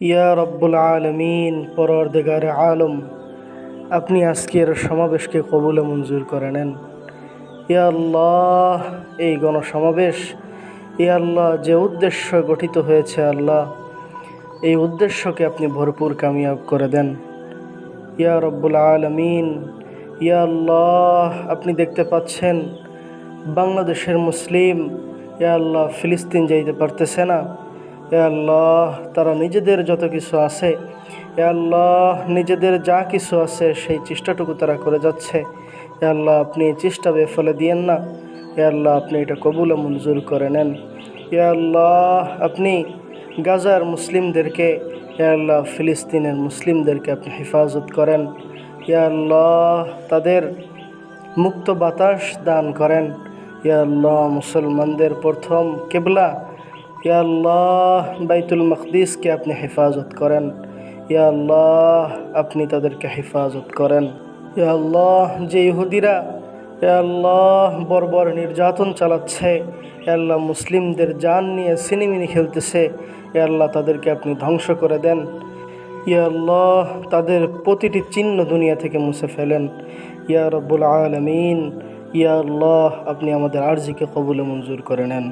ইয়া রব্বুল আলমিন, পরওয়ারদিগারে আলম, আপনি আজকের সমাবেশকে কবুলে মঞ্জুর করে নেন। ইয়া আল্লাহ, এই গণসমাবেশ ইয়া আল্লাহ যে উদ্দেশ্য গঠিত হয়েছে আল্লাহ, এই উদ্দেশ্যকে আপনি ভরপুর কামিয়াব করে দেন। ইয়া রব্বুল আলমিন, ইয়া আল্লাহ, আপনি দেখতে পাচ্ছেন বাংলাদেশের মুসলিম ইয়া আল্লাহ ফিলিস্তিন যাইতে পারতেছে না। ইয়া আল্লাহ, তারা নিজেদের যত কিছু আছে, ইয়া আল্লাহ নিজেদের যা কিছু আছে সেই চেষ্টাটুকু তারা করে যাচ্ছে। ইয়া আল্লাহ, আপনি এই চেষ্টা বেফলে দিয়েন না। ইয়া আল্লাহ, আপনি এটা কবুলে মঞ্জুর করে নেন। ইয়া আল্লাহ, আপনি গাজার মুসলিমদেরকে, ইয়া আল্লাহ ফিলিস্তিনের মুসলিমদেরকে আপনি হেফাজত করেন। ইয়া আল্লাহ, তাদের মুক্ত বাতাস দান করেন। ইয়া আল্লাহ, মুসলমানদের প্রথম কিবলা ইয়া আল্লাহ বাইতুল মাকদিসকে আপনি হেফাজত করেন। ইয়া আল্লাহ, আপনি তাদেরকে হেফাজত করেন। ইয়া আল্লাহ, যে ইহুদিরা ইয়া আল্লাহ বর্বর নির্যাতন চালাচ্ছে, ইয়া আল্লাহ মুসলিমদের জান নিয়ে সিনেমিনি খেলতেছে, ইয়া আল্লাহ তাদেরকে আপনি ধ্বংস করে দেন। ইয়া আল্লাহ, তাদের প্রতিটি চিহ্ন দুনিয়া থেকে মুছে ফেলেন। ইয়া রব্বুল আলামিন, ইয়া আল্লাহ, আপনি আমাদের আরজিকে কবুলে মঞ্জুর করে নেন।